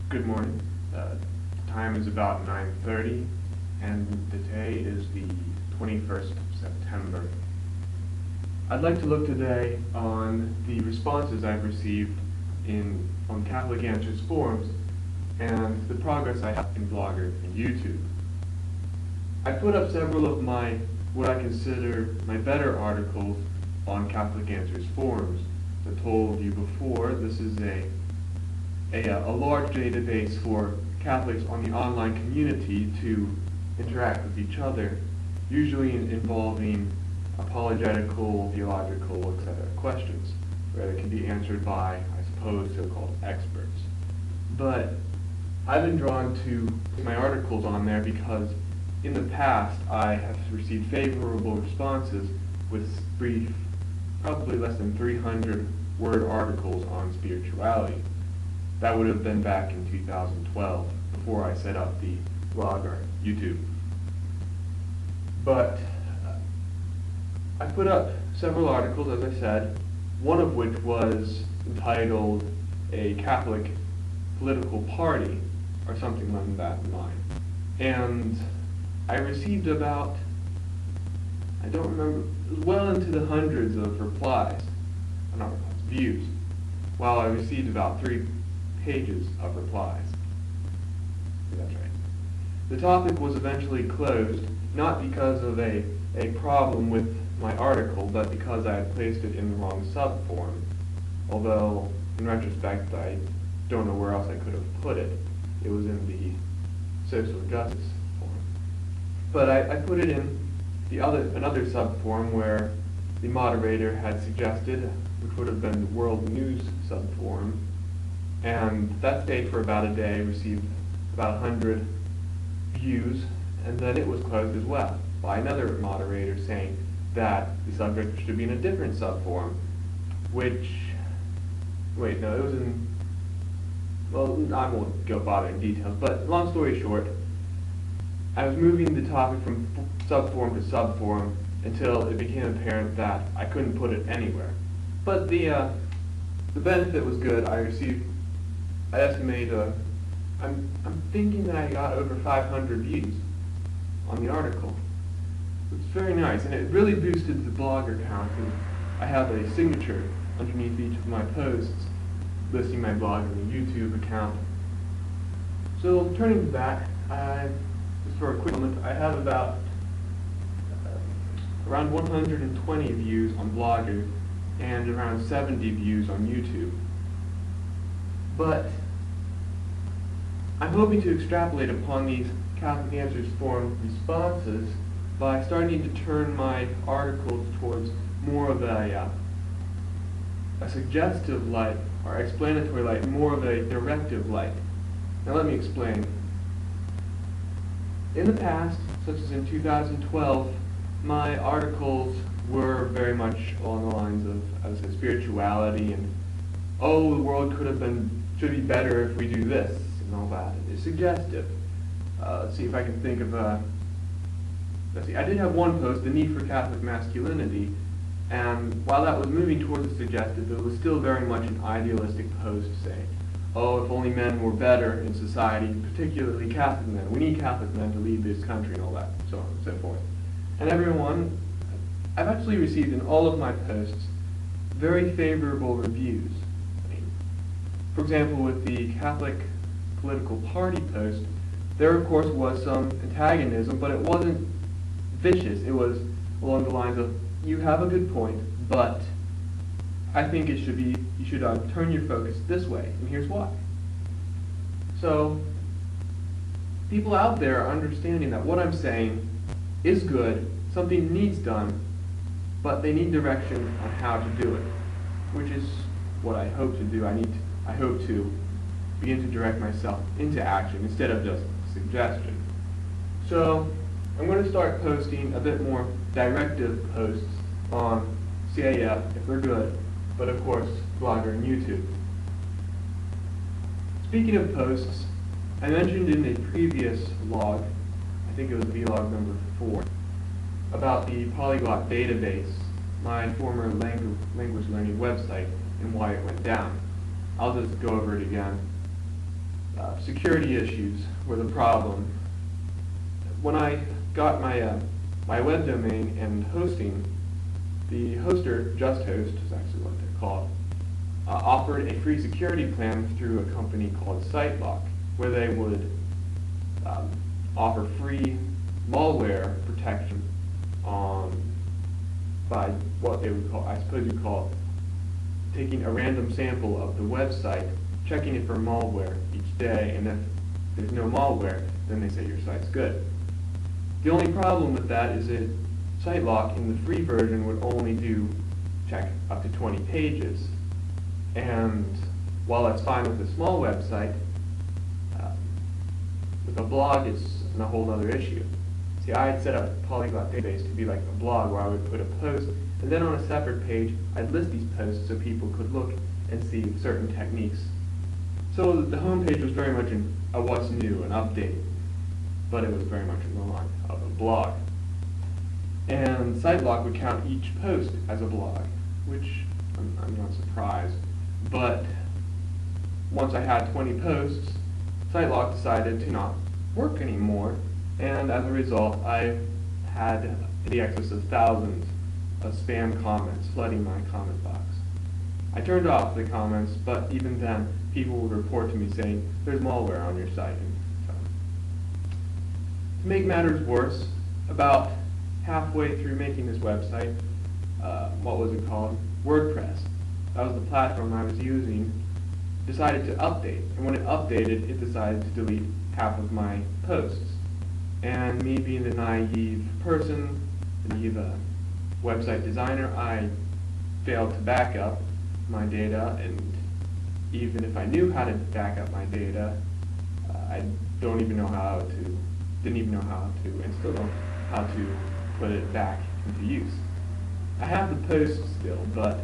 Good morning. Time is about 9:30, and the day is the 21st of September. I'd like to look today on the responses I've received on Catholic Answers forums and the progress I have in Blogger and YouTube. I put up several of what I consider my better articles on Catholic Answers forums. As I told you before, this is a large database for Catholics on the online community to interact with each other, usually involving apologetical, theological, etc. questions, where they can be answered by, I suppose, so-called experts. But I've been drawn to my articles on there because in the past I have received favorable responses with brief, probably less than 300-word articles on spirituality. That would have been back in 2012, before I set up the blog or YouTube. But I put up several articles, as I said, one of which was entitled "A Catholic Political Party," or something like that in mind. And I received about, I don't remember, well into the hundreds of replies, not replies, views, while I received about 3 pages of replies. That's right. The topic was eventually closed, not because of a problem with my article, but because I had placed it in the wrong subforum. Although, in retrospect, I don't know where else I could have put it. It was in the social justice forum. But I put it in another subforum where the moderator had suggested, which would have been the world news subforum. And that stayed for about a day, received about 100 views, and then it was closed as well by another moderator saying that the subject should be in a different subforum, which, it was in, well, I won't bother in details, but long story short, I was moving the topic from subforum to subforum until it became apparent that I couldn't put it anywhere. But the benefit was good. I estimate, I'm thinking that I got over 500 views on the article. It's very nice, and it really boosted the Blogger count. I have a signature underneath each of my posts listing my Blogger and YouTube account. So turning to that, just for a quick moment, I have about around 120 views on Blogger and around 70 views on YouTube. But I'm hoping to extrapolate upon these Catholic Answers forum responses by starting to turn my articles towards more of a suggestive light, or explanatory light, more of a directive light. Now let me explain. In the past, such as in 2012, my articles were very much along the lines of, as I said, spirituality and, oh, the world should be better if we do this, and all that. It's suggestive. Let's see if I can think of let's see, I did have one post, The Need for Catholic Masculinity, and while that was moving towards the suggestive, it was still very much an idealistic post saying, oh, if only men were better in society, particularly Catholic men. We need Catholic men to lead this country and all that, so on and so forth. And I've actually received in all of my posts very favorable reviews. For example, with the Catholic Political Party post, there of course was some antagonism, but it wasn't vicious. It was along the lines of, you have a good point, but I think you should turn your focus this way, and here's why. So, people out there are understanding that what I'm saying is good, something needs done, but they need direction on how to do it, which is what I hope to do. I hope to begin to direct myself into action instead of just suggestion. So I'm going to start posting a bit more directive posts on CAF if they're good, but of course Blogger and YouTube. Speaking of posts, I mentioned in a previous log, I think it was vlog number 4, about the Polyglot database, my former language learning website, and why it went down. I'll just go over it again. security issues were the problem. When I got my web domain and hosting, the hoster, JustHost is actually what they're called, offered a free security plan through a company called SiteLock, where they would offer free malware protection by what they would call, I suppose you'd call, taking a random sample of the website, checking it for malware each day, and if there's no malware, then they say your site's good. The only problem with that is that SiteLock in the free version would only check up to 20 pages. And while that's fine with a small website, with a blog it's a whole other issue. See, I had set up Polyglot Database to be like a blog where I would put a post, and then on a separate page I'd list these posts so people could look and see certain techniques. So the home page was very much a what's new, an update, but it was very much in the line of a blog. And SiteLock would count each post as a blog, which I'm not surprised. But once I had 20 posts, SiteLock decided to not work anymore, and as a result, I had the excess of thousands of spam comments flooding my comment box. I turned off the comments, but even then, people would report to me saying, there's malware on your site. And so, to make matters worse, about halfway through making this website, what was it called? WordPress. That was the platform I was using, decided to update. And when it updated, it decided to delete half of my posts. And me being the naive person, the naive website designer, I failed to back up my data, and even if I knew how to back up my data, I didn't even know how to, and still don't know how to put it back into use. I have the posts still, but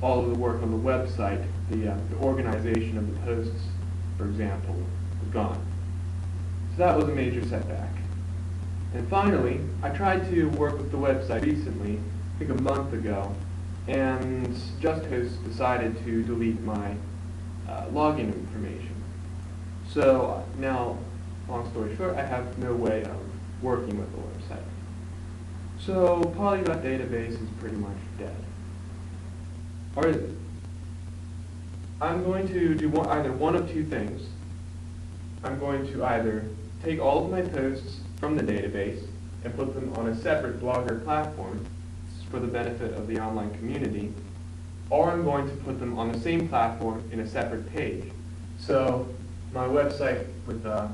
all of the work on the website, the organization of the posts, for example, was gone. So that was a major setback. And finally, I tried to work with the website recently, I think a month ago, and JustHost decided to delete my login information. So now, long story short, I have no way of working with the website. So Polyglot Database is pretty much dead. Or is it? I'm going to do either one of two things. I'm going to either take all of my posts from the database and put them on a separate Blogger platform for the benefit of the online community, or I'm going to put them on the same platform in a separate page. So my website with a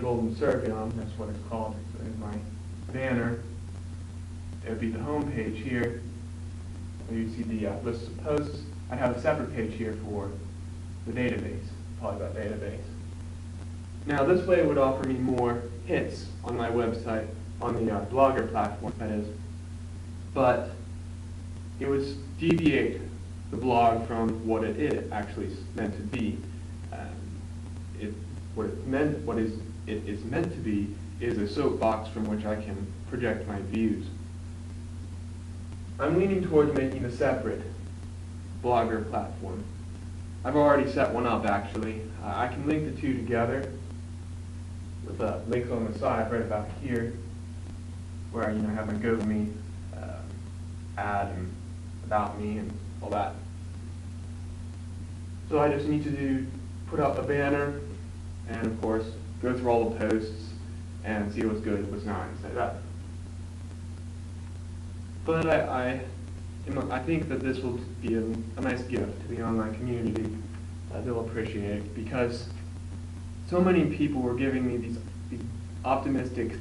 golden circuit on, that's what it's called, so there's my banner. It would be the home page here. You see the list of posts. I have a separate page here for the database, Polyglot Database. Now this way it would offer me more hits on my website, on the Blogger platform, that is. But it would deviate the blog from what it is actually meant to be. What it is meant to be is a soapbox from which I can project my views. I'm leaning towards making a separate Blogger platform. I've already set one up, actually. I can link the two together with links on the side right about here, where I have my GoToMe ad and about me and all that. So I just need to put up a banner and, of course, go through all the posts and see what's good, what's not, and set it up. But I think that this will be a nice gift to the online community. They'll appreciate it because so many people were giving me these optimistic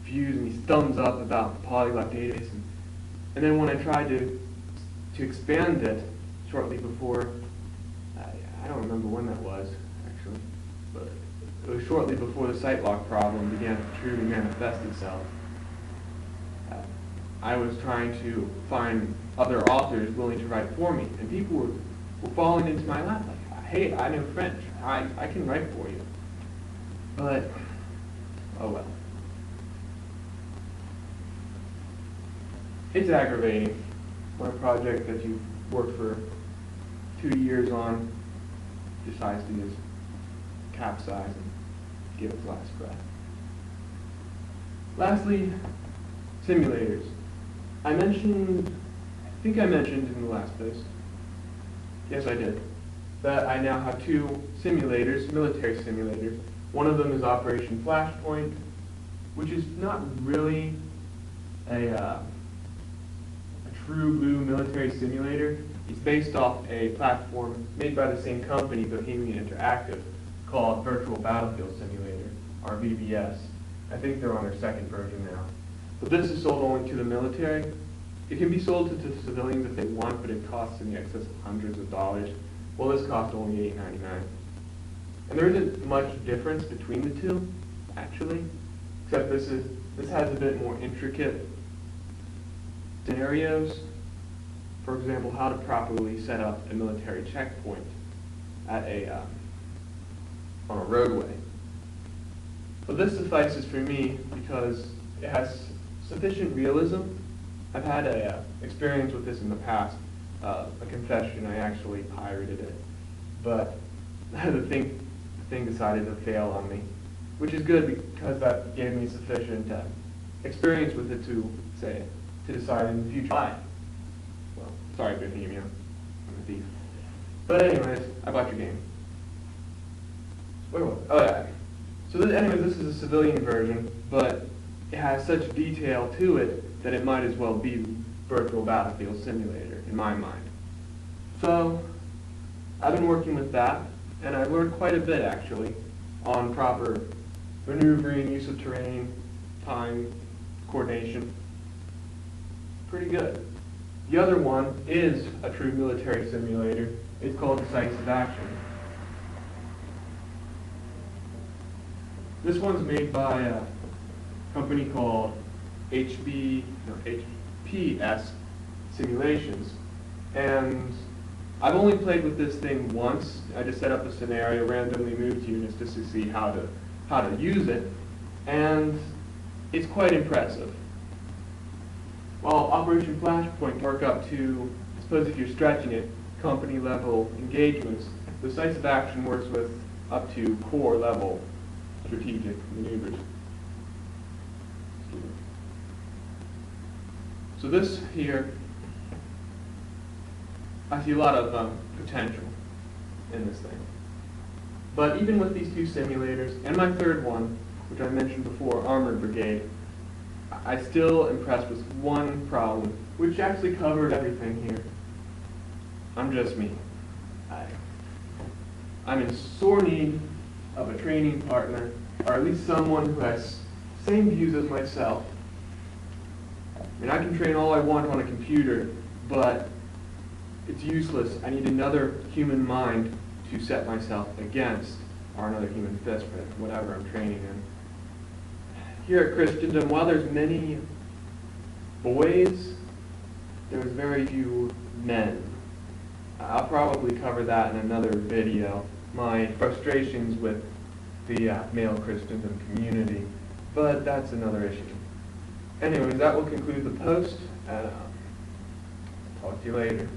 views and these thumbs up about the Polyglot database, and then when I tried to expand it shortly before, I don't remember when that was actually, but it was shortly before the SiteLock problem began to truly manifest itself. I was trying to find other authors willing to write for me, and people were falling into my lap like, hey, I know French, I can write for you. But, oh well. It's aggravating when a project that you've worked for 2 years on decides to use capsize and give its last breath. Lastly, simulators. I think I mentioned in the last post, yes I did, that I now have two simulators, military simulators. One of them is Operation Flashpoint, which is not really a true blue military simulator. It's based off a platform made by the same company, Bohemian Interactive, called Virtual Battlefield Simulator, or VBS. I think they're on their second version now. But this is sold only to the military. It can be sold to civilians if they want, but it costs in the excess of hundreds of dollars. Well, this costs only $8.99. And there isn't much difference between the two, actually, except this has a bit more intricate scenarios. For example, how to properly set up a military checkpoint at on a roadway. But this suffices for me because it has sufficient realism. I've had a experience with this in the past. A confession, I actually pirated it, but the thing decided to fail on me, which is good because that gave me sufficient experience with it to decide in the future. Well, sorry, Bohemia, I'm a thief. But anyways, I bought your game. Where was it? Oh yeah. So this is a civilian version, but it has such detail to it that it might as well be Virtual Battlefield Simulator in my mind. So I've been working with that, and I learned quite a bit actually on proper maneuvering, use of terrain, time, coordination. Pretty good. The other one is a true military simulator. It's called Decisive Action. This one's made by a company called HPS Simulations, and I've only played with this thing once. I just set up a scenario, randomly moved units just to see how to use it, and it's quite impressive. While Operation Flashpoint work up to, I suppose if you're stretching it, company level engagements, Decisive Action works with up to corps level strategic maneuvers. So this here, I see a lot of potential in this thing. But even with these two simulators, and my third one, which I mentioned before, Armored Brigade, I still impressed with one problem, which actually covered everything here. I'm just me. I'm in sore need of a training partner, or at least someone who has same views as myself. I mean, I can train all I want on a computer, but it's useless. I need another human mind to set myself against, or another human fist for whatever I'm training in. Here at Christendom, while there's many boys, there's very few men. I'll probably cover that in another video, my frustrations with the male Christendom community, but that's another issue. Anyways, that will conclude the post. Talk to you later.